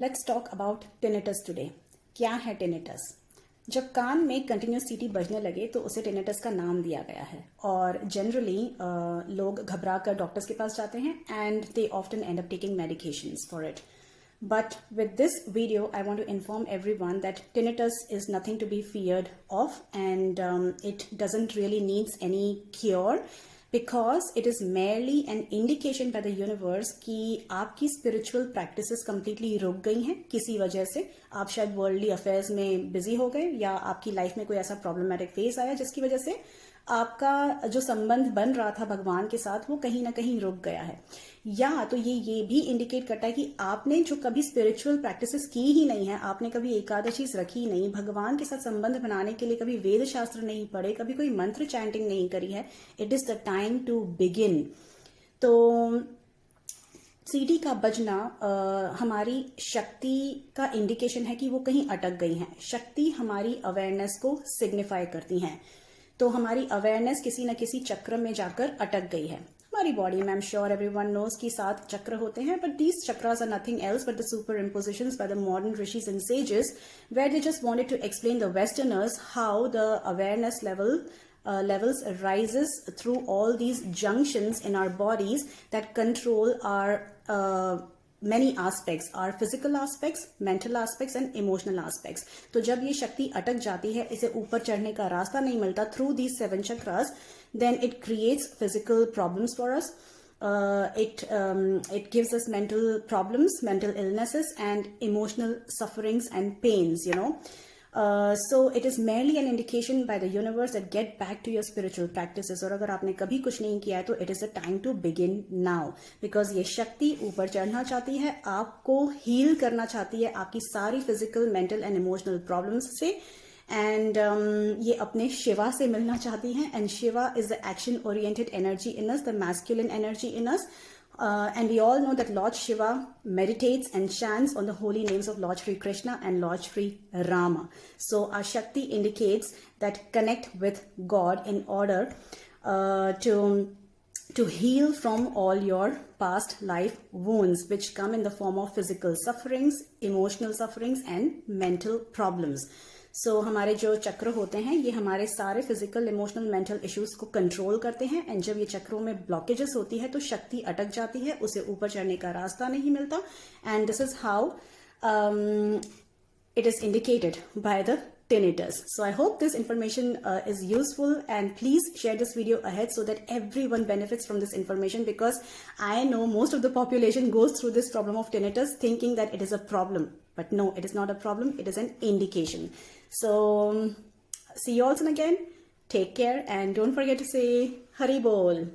Let's talk about tinnitus today. क्या है tinnitus? जब कान में कंटिन्यूस सीटी बजने लगे तो उसे टिनिटस का नाम दिया गया है और जनरली लोग घबरा कर डॉक्टर्स के पास जाते हैं and they often and up taking medications for it. But with this video, I want to inform everyone that tinnitus is nothing to be feared of, and it doesn't really needs any cure because it is merely an indication by the universe कि आपकी spiritual practices completely रुक गई हैं किसी वजह से. आप शायद worldly affairs में busy हो गए या आपकी life में कोई ऐसा problematic phase आया जिसकी वजह से आपका जो संबंध बन रहा था भगवान के साथ वो कहीं ना कहीं रुक गया है. या तो ये भी इंडिकेट करता है कि आपने जो कभी स्पिरिचुअल प्रैक्टिसेस की ही नहीं है, आपने कभी एकादशीस रखी नहीं, भगवान के साथ संबंध बनाने के लिए कभी वेद शास्त्र नहीं पढ़े, कभी कोई मंत्र चैंटिंग नहीं करी है. It is the time to begin. तो सीटी का बजना हमारी शक्ति का इंडिकेशन है कि वो कहीं अटक गई है. शक्ति हमारी अवेयरनेस को सिग्निफाई करती हैं. तो हमारी अवेयरनेस किसी न किसी चक्र में जाकर अटक गई है. हमारी बॉडी में I am sure everyone knows की 7 चक्र होते हैं, but these chakras are nothing else but the super impositions by the modern rishis and sages where they just wanted to explain the westerners how the awareness levels rises through all these junctions in our bodies that control our many aspects, our physical aspects, mental aspects and emotional aspects. तो जब ये शक्ति अटक जाती है, इसे ऊपर चढ़ने का रास्ता नहीं मिलता through these 7 chakras, then it creates physical problems for us. It gives us mental problems, mental illnesses and emotional sufferings and pains, you know. So it is merely an indication by the universe that get back to your spiritual practices. और अगर आपने कभी कुछ नहीं किया है तो it is the time to begin now, because ये शक्ति ऊपर चढ़ना चाहती है, आपको हील करना चाहती है आपकी सारी physical, mental and emotional problems से. एंड ये अपने शिवा से मिलना चाहती हैं. And Shiva is the action oriented energy in us, the masculine energy in us. And we all know that Lord Shiva meditates and chants on the holy names of Lord Shri Krishna and Lord Shri Rama. So our Shakti indicates that connect with God in order to heal from all your past life wounds which come in the form of physical sufferings, emotional sufferings and mental problems. So हमारे जो चक्र होते हैं ये हमारे सारे physical, emotional, mental issues को control करते हैं. एंड जब ये चक्रों में ब्लॉकेजेस होती है तो शक्ति अटक जाती है, उसे ऊपर चढ़ने का रास्ता नहीं मिलता. And this is how it is indicated by the tinnitus. So I hope this information is useful, and please share this video ahead so that everyone benefits from this information, because I know most of the population goes through this problem of tinnitus thinking that it is a problem, but no, it is not a problem, it is an indication. So see you all soon again. Take care and don't forget to say Hari Bol.